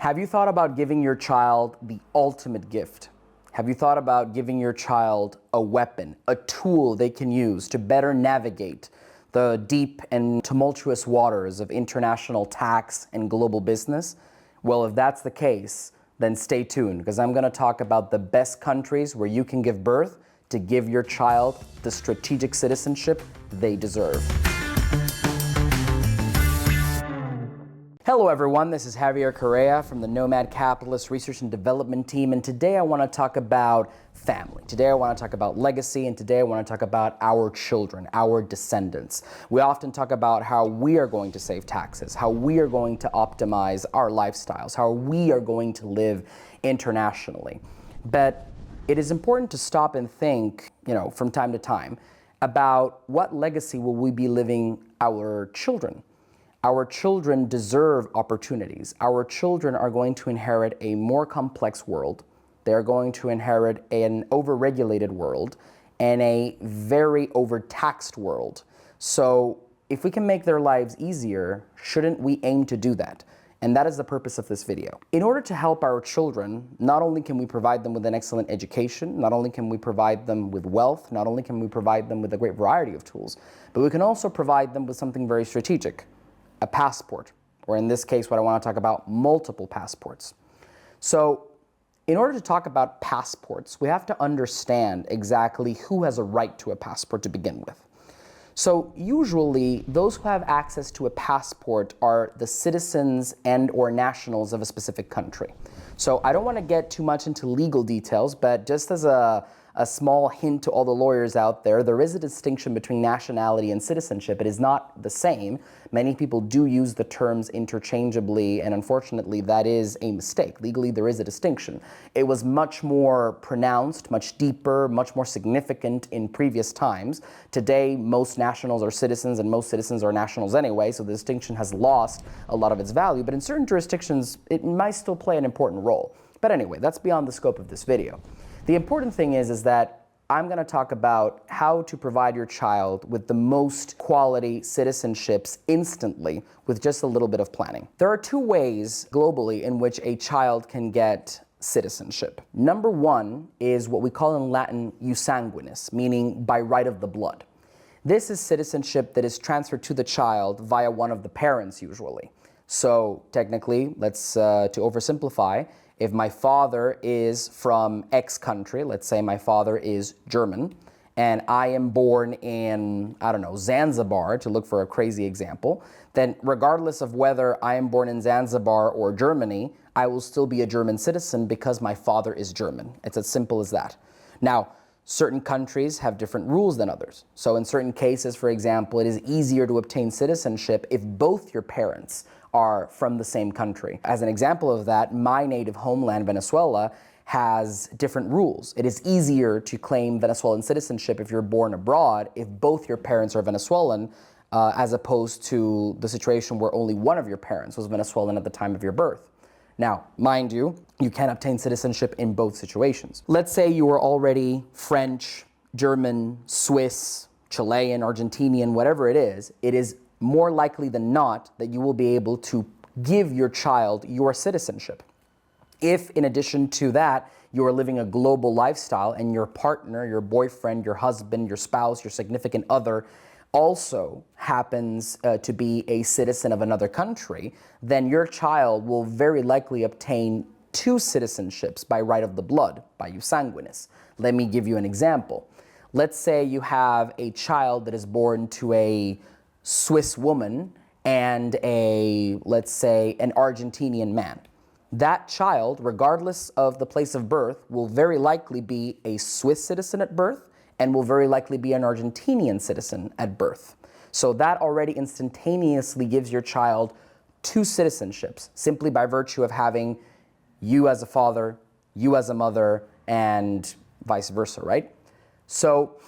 Have you thought about giving your child the ultimate gift? Have you thought about giving your child a weapon, a tool they can use to better navigate the deep and tumultuous waters of international tax and global business? Well, if that's the case, then stay tuned, because I'm going to talk about the best countries where you can give birth to give your child the strategic citizenship they deserve. Hello everyone, this is Javier Correa from the Nomad Capitalist Research and Development Team, and today I want to talk about family. Today I want to talk about legacy, and today I want to talk about our children, our descendants. We often talk about how we are going to save taxes, how we are going to optimize our lifestyles, how we are going to live internationally. But it is important to stop and think, from time to time, about what legacy will we be leaving our children. Our children deserve opportunities. Our children are going to inherit a more complex world. They are going to inherit an overregulated world and a very overtaxed world. So if we can make their lives easier, shouldn't we aim to do that? And that is the purpose of this video. In order to help our children, not only can we provide them with an excellent education, not only can we provide them with wealth, not only can we provide them with a great variety of tools, but we can also provide them with something very strategic. A passport, or in this case, what I want to talk about, multiple passports. So in order to talk about passports, we have to understand exactly who has a right to a passport to begin with. So usually those who have access to a passport are the citizens and or nationals of a specific country. So I don't want to get too much into legal details, but just as a small hint to all the lawyers out there, there is a distinction between nationality and citizenship. It is not the same. Many people do use the terms interchangeably, and unfortunately that is a mistake. Legally, there is a distinction. It was much more pronounced, much deeper, much more significant in previous times. Today, most nationals are citizens and most citizens are nationals anyway, so the distinction has lost a lot of its value, but in certain jurisdictions, it might still play an important role. But anyway, that's beyond the scope of this video. The important thing is that I'm going to talk about how to provide your child with the most quality citizenships instantly with just a little bit of planning. There are two ways globally in which a child can get citizenship. Number one is what we call in Latin jus sanguinis, meaning by right of the blood. This is citizenship that is transferred to the child via one of the parents usually. So technically, let's to oversimplify, if my father is from X country, let's say my father is German, and I am born in, Zanzibar, to look for a crazy example, then regardless of whether I am born in Zanzibar or Germany, I will still be a German citizen because my father is German. It's as simple as that. Now, certain countries have different rules than others. So in certain cases, for example, it is easier to obtain citizenship if both your parents are from the same country. As an example of that, my native homeland, Venezuela, has different rules. It is easier to claim Venezuelan citizenship if you're born abroad if both your parents are Venezuelan, as opposed to the situation where only one of your parents was Venezuelan at the time of your birth. Now, mind you, you can obtain citizenship in both situations. Let's say you are already French, German, Swiss, Chilean, Argentinian, whatever it is more likely than not that you will be able to give your child your citizenship. If, in addition to that, you are living a global lifestyle and your partner, your boyfriend, your husband, your spouse, your significant other also happens to be a citizen of another country, then your child will very likely obtain two citizenships by right of the blood, by jus sanguinis. Let me give you an example. Let's say you have a child that is born to a Swiss woman and let's say, an Argentinian man. That child, regardless of the place of birth, will very likely be a Swiss citizen at birth and will very likely be an Argentinian citizen at birth. So that already instantaneously gives your child two citizenships, simply by virtue of having you as a father, you as a mother, and vice versa, right? So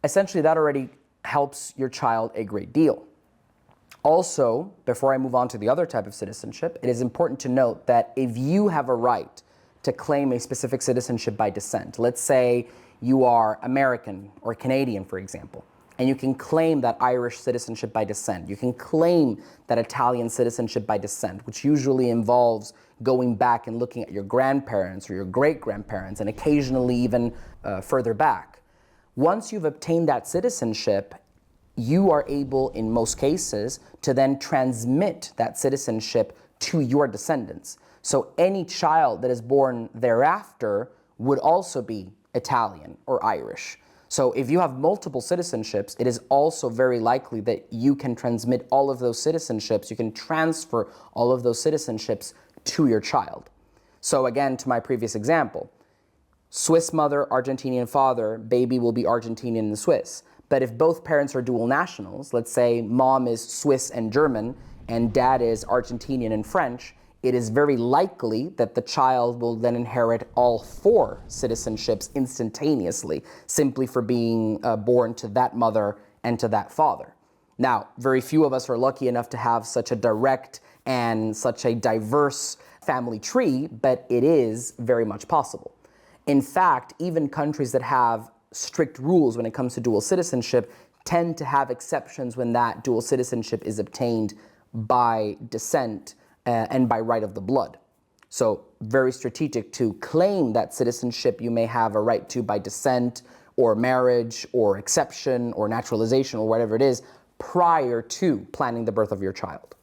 essentially that already helps your child a great deal. Also, before I move on to the other type of citizenship, it is important to note that if you have a right to claim a specific citizenship by descent, let's say you are American or Canadian, for example, and you can claim that Irish citizenship by descent. You can claim that Italian citizenship by descent, which usually involves going back and looking at your grandparents or your great-grandparents, and occasionally even further back. Once you've obtained that citizenship, you are able, in most cases, to then transmit that citizenship to your descendants. So any child that is born thereafter would also be Italian or Irish. So if you have multiple citizenships, it is also very likely that you can transmit all of those citizenships, you can transfer all of those citizenships to your child. So again, to my previous example, Swiss mother, Argentinian father, baby will be Argentinian and Swiss. But if both parents are dual nationals, let's say mom is Swiss and German and dad is Argentinian and French, it is very likely that the child will then inherit all 4 citizenships instantaneously, simply for being born to that mother and to that father. Now, very few of us are lucky enough to have such a direct and such a diverse family tree, but it is very much possible. In fact, even countries that have strict rules when it comes to dual citizenship tend to have exceptions when that dual citizenship is obtained by descent and by right of the blood. So very strategic to claim that citizenship you may have a right to by descent or marriage or exception or naturalization or whatever it is prior to planning the birth of your child.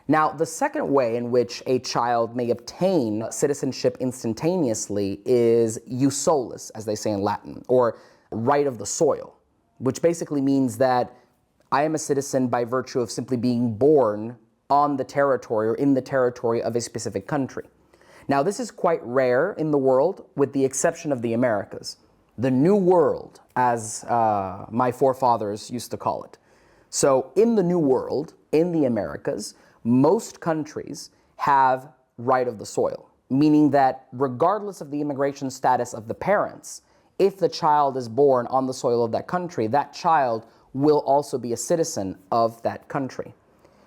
Now, the second way in which a child may obtain citizenship instantaneously is jus solis, as they say in Latin, or right of the soil, which basically means that I am a citizen by virtue of simply being born on the territory or in the territory of a specific country. Now, this is quite rare in the world, with the exception of the Americas. The New World, as my forefathers used to call it. So in the New World, in the Americas, most countries have right of the soil, meaning that regardless of the immigration status of the parents, if the child is born on the soil of that country, that child will also be a citizen of that country.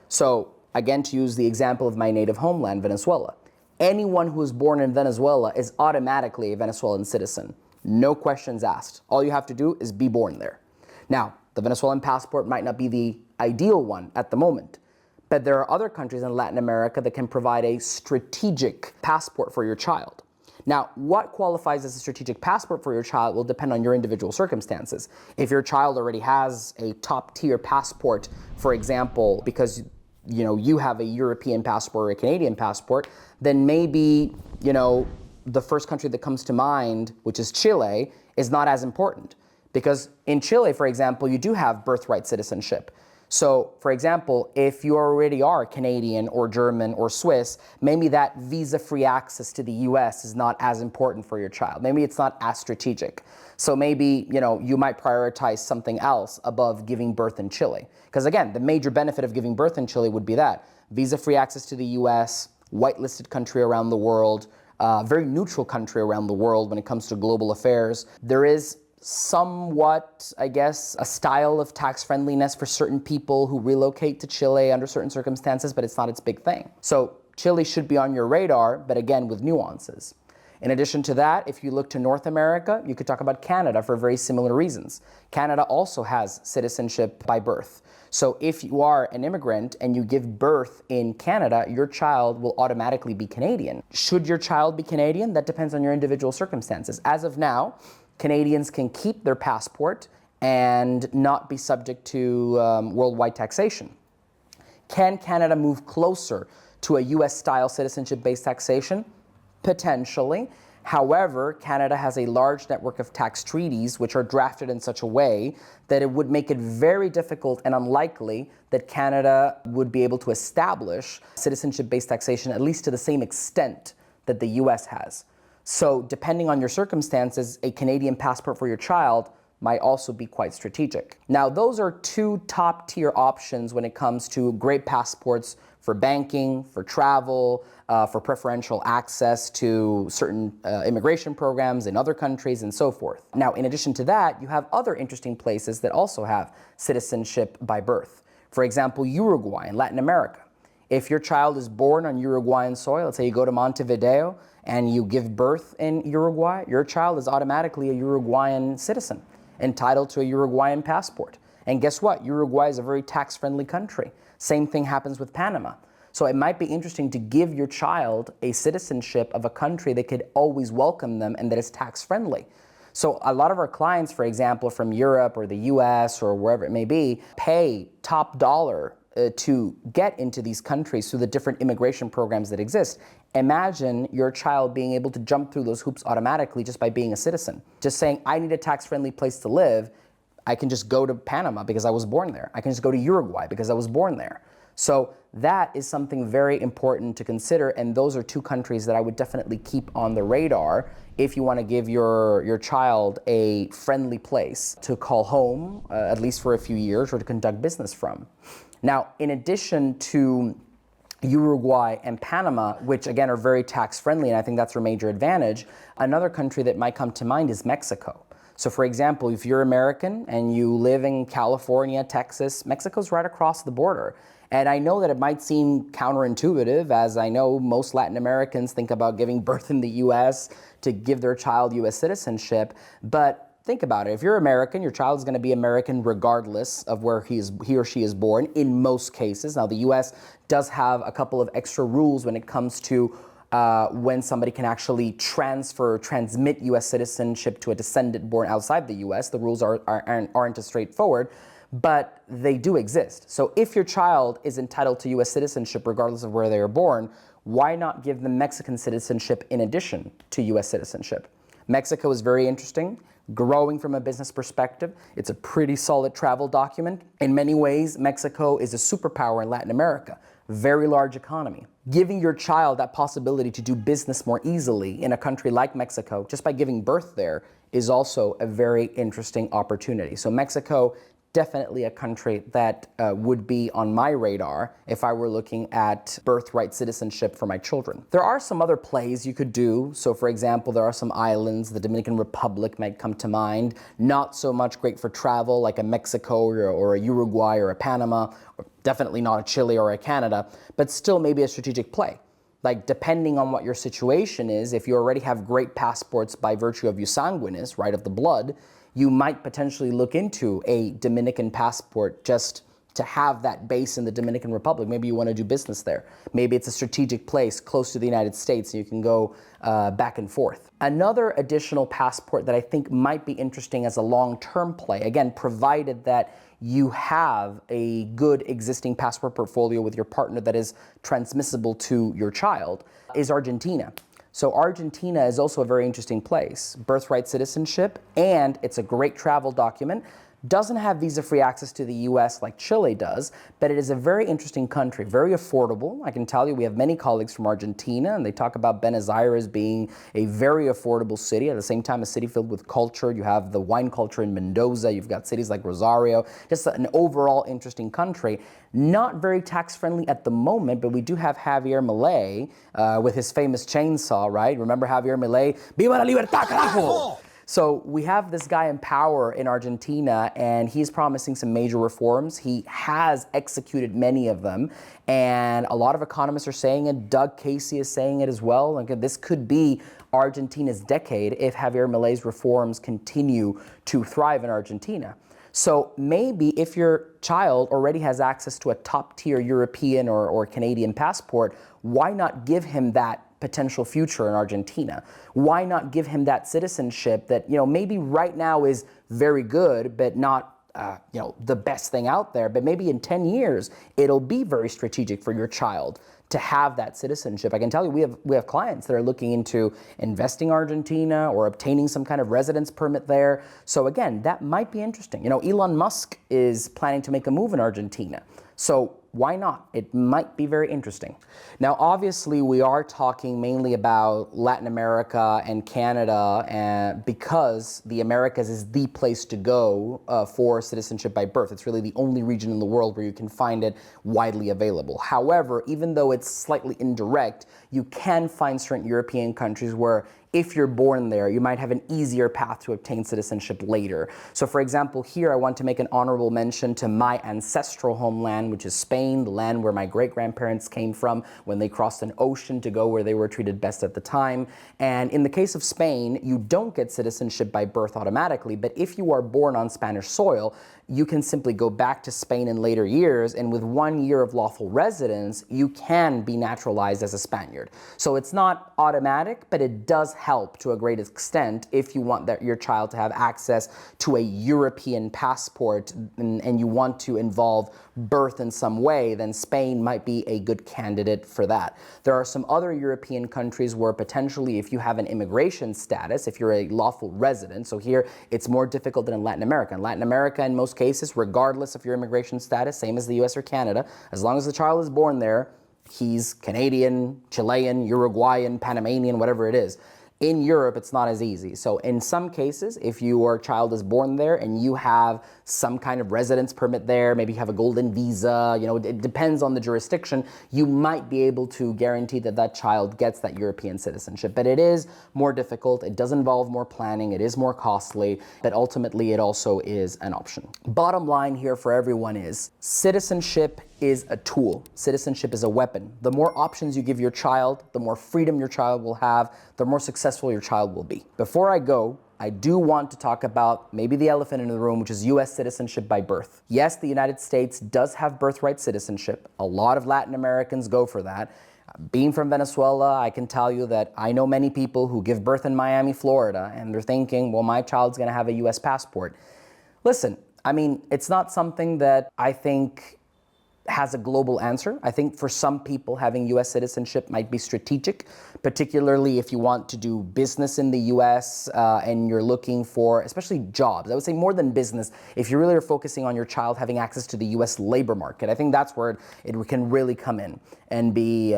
So again, to use the example of my native homeland, Venezuela, anyone who is born in Venezuela is automatically a Venezuelan citizen. No questions asked. All you have to do is be born there. Now, the Venezuelan passport might not be the ideal one at the moment, but there are other countries in Latin America that can provide a strategic passport for your child. Now, what qualifies as a strategic passport for your child will depend on your individual circumstances. If your child already has a top-tier passport, for example, because you have a European passport or a Canadian passport, then maybe, the first country that comes to mind, which is Chile, is not as important. Because in Chile, for example, you do have birthright citizenship. So, for example, if you already are Canadian or German or Swiss, maybe that visa-free access to the US is not as important for your child. Maybe it's not as strategic. So maybe, you might prioritize something else above giving birth in Chile. Because again, the major benefit of giving birth in Chile would be that visa-free access to the US, whitelisted country around the world, very neutral country around the world when it comes to global affairs. There is somewhat, I guess, a style of tax friendliness for certain people who relocate to Chile under certain circumstances, but it's not its big thing. So Chile should be on your radar, but again, with nuances. In addition to that, if you look to North America, you could talk about Canada for very similar reasons. Canada also has citizenship by birth. So if you are an immigrant and you give birth in Canada, your child will automatically be Canadian. Should your child be Canadian? That depends on your individual circumstances. As of now, Canadians can keep their passport and not be subject to worldwide taxation. Can Canada move closer to a US-style citizenship-based taxation? Potentially. However, Canada has a large network of tax treaties which are drafted in such a way that it would make it very difficult and unlikely that Canada would be able to establish citizenship-based taxation, at least to the same extent that the US has. So depending on your circumstances, a Canadian passport for your child might also be quite strategic. Now, those are 2 top-tier options when it comes to great passports for banking, for travel, for preferential access to certain immigration programs in other countries and so forth. Now, in addition to that, you have other interesting places that also have citizenship by birth. For example, Uruguay in Latin America. If your child is born on Uruguayan soil, let's say you go to Montevideo and you give birth in Uruguay, your child is automatically a Uruguayan citizen, entitled to a Uruguayan passport. And guess what? Uruguay is a very tax-friendly country. Same thing happens with Panama. So it might be interesting to give your child a citizenship of a country that could always welcome them and that is tax-friendly. So a lot of our clients, for example, from Europe or the US or wherever it may be, pay top dollar to get into these countries through the different immigration programs that exist. Imagine your child being able to jump through those hoops automatically just by being a citizen. Just saying, I need a tax-friendly place to live. I can just go to Panama because I was born there. I can just go to Uruguay because I was born there. So that is something very important to consider, and those are two countries that I would definitely keep on the radar if you want to give your child a friendly place to call home, at least for a few years, or to conduct business from. Now, in addition to Uruguay and Panama, which again are very tax-friendly, and I think that's their major advantage, another country that might come to mind is Mexico. So for example, if you're American and you live in California, Texas, Mexico's right across the border. And I know that it might seem counterintuitive, as I know most Latin Americans think about giving birth in the US to give their child US citizenship, but think about it. If you're American, your child is going to be American regardless of where he or she is born in most cases. Now, the US does have a couple of extra rules when it comes to when somebody can actually transmit US citizenship to a descendant born outside the US. The rules aren't as straightforward, but they do exist. So if your child is entitled to US citizenship regardless of where they are born, why not give them Mexican citizenship in addition to US citizenship? Mexico is very interesting, growing from a business perspective. It's a pretty solid travel document. In many ways, Mexico is a superpower in Latin America, very large economy. Giving your child that possibility to do business more easily in a country like Mexico, just by giving birth there, is also a very interesting opportunity. So Mexico, definitely a country that would be on my radar if I were looking at birthright citizenship for my children. There are some other plays you could do. So for example, there are some islands, the Dominican Republic might come to mind, not so much great for travel like a Mexico or a Uruguay or a Panama, or definitely not a Chile or a Canada, but still maybe a strategic play. Like depending on what your situation is, if you already have great passports by virtue of jus sanguinis, right, of the blood, you might potentially look into a Dominican passport just to have that base in the Dominican Republic. Maybe you want to do business there. Maybe it's a strategic place close to the United States and you can go back and forth. Another additional passport that I think might be interesting as a long-term play, again, provided that you have a good existing passport portfolio with your partner that is transmissible to your child, is Argentina. So Argentina is also a very interesting place. Birthright citizenship, and it's a great travel document. Doesn't have visa-free access to the US like Chile does, but it is a very interesting country, very affordable. I can tell you we have many colleagues from Argentina, and they talk about Buenos Aires being a very affordable city, at the same time a city filled with culture. You have the wine culture in Mendoza, you've got cities like Rosario, just an overall interesting country. Not very tax-friendly at the moment, but we do have Javier Milei with his famous chainsaw, right? Remember Javier Milei? Viva la libertad, carajo! So we have this guy in power in Argentina, and he's promising some major reforms. He has executed many of them, and a lot of economists are saying it. Doug Casey is saying it as well. Like, this could be Argentina's decade if Javier Milei's reforms continue to thrive in Argentina. So maybe if your child already has access to a top-tier European or Canadian passport, why not give him that potential future in Argentina? Why not give him that citizenship that, maybe right now is very good, but not, the best thing out there, but maybe in 10 years, it'll be very strategic for your child to have that citizenship. I can tell you we have clients that are looking into investing in Argentina or obtaining some kind of residence permit there. So again, that might be interesting. Elon Musk is planning to make a move in Argentina. So why not? It might be very interesting. Now, obviously, we are talking mainly about Latin America and Canada, and because the Americas is the place to go for citizenship by birth. It's really the only region in the world where you can find it widely available. However, even though it's slightly indirect, you can find certain European countries where if you're born there, you might have an easier path to obtain citizenship later. So for example, here I want to make an honorable mention to my ancestral homeland, which is Spain, the land where my great-grandparents came from when they crossed an ocean to go where they were treated best at the time. And in the case of Spain, you don't get citizenship by birth automatically, but if you are born on Spanish soil, you can simply go back to Spain in later years, and with 1 year of lawful residence, you can be naturalized as a Spaniard. So it's not automatic, but it does help to a great extent if you want your child to have access to a European passport and you want to involve birth in some way, then Spain might be a good candidate for that. There are some other European countries where potentially if you have an immigration status, if you're a lawful resident, so here it's more difficult than in Latin America. In Latin America, in most cases, regardless of your immigration status, same as the US or Canada, as long as the child is born there, he's Canadian, Chilean, Uruguayan, Panamanian, whatever it is. In Europe, it's not as easy. So in some cases, if your child is born there and you have some kind of residence permit there, maybe you have a golden visa, it depends on the jurisdiction, you might be able to guarantee that that child gets that European citizenship. But it is more difficult, it does involve more planning, it is more costly, but ultimately it also is an option. Bottom line here for everyone is citizenship is a tool. Citizenship is a weapon. The more options you give your child, the more freedom your child will have, the more successful your child will be. Before I go, I do want to talk about maybe the elephant in the room, which is US citizenship by birth. Yes, the United States does have birthright citizenship. A lot of Latin Americans go for that. Being from Venezuela, I can tell you that I know many people who give birth in Miami, Florida, and they're thinking, well, my child's gonna have a US passport. Listen, I mean, it's not something that I think has a global answer. I think for some people having US citizenship might be strategic, particularly if you want to do business in the US and you're looking for, especially jobs. I would say more than business, if you really are focusing on your child having access to the US labor market, I think that's where it can really come in and be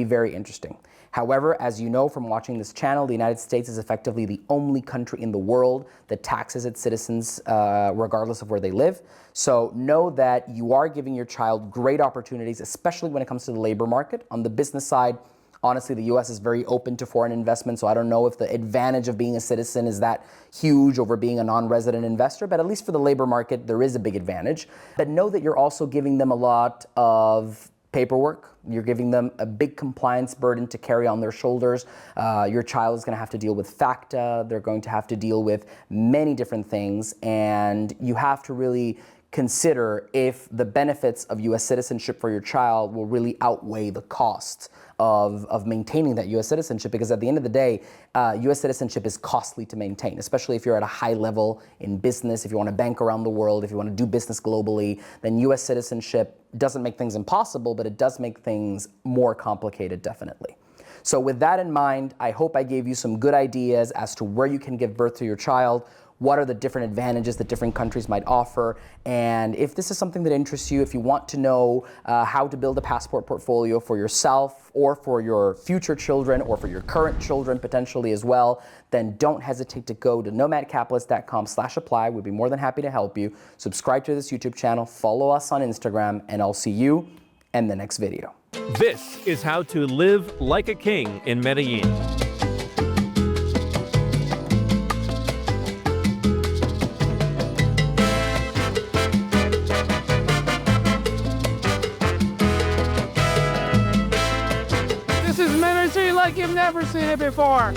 very interesting. However, as you know from watching this channel, the United States is effectively the only country in the world that taxes its citizens regardless of where they live. So know that you are giving your child great opportunities, especially when it comes to the labor market. On the business side, honestly, the US is very open to foreign investment, so I don't know if the advantage of being a citizen is that huge over being a non-resident investor, but at least for the labor market, there is a big advantage. But know that you're also giving them a lot of paperwork. You're giving them a big compliance burden to carry on their shoulders. Your child is going to have to deal with FACTA. They're going to have to deal with many different things, and you have to really consider if the benefits of US citizenship for your child will really outweigh the costs of maintaining that US citizenship, because at the end of the day, US citizenship is costly to maintain, especially if you're at a high level in business, if you want to bank around the world, if you want to do business globally, then US citizenship doesn't make things impossible, but it does make things more complicated, definitely. So with that in mind, I hope I gave you some good ideas as to where you can give birth to your child, what are the different advantages that different countries might offer, and if this is something that interests you, if you want to know how to build a passport portfolio for yourself or for your future children or for your current children potentially as well, then don't hesitate to go to nomadcapitalist.com/apply. We'd be more than happy to help you. Subscribe to this YouTube channel, follow us on Instagram, and I'll see you in the next video. This is how to live like a king in Medellin. This is Medellin like you've never seen it before.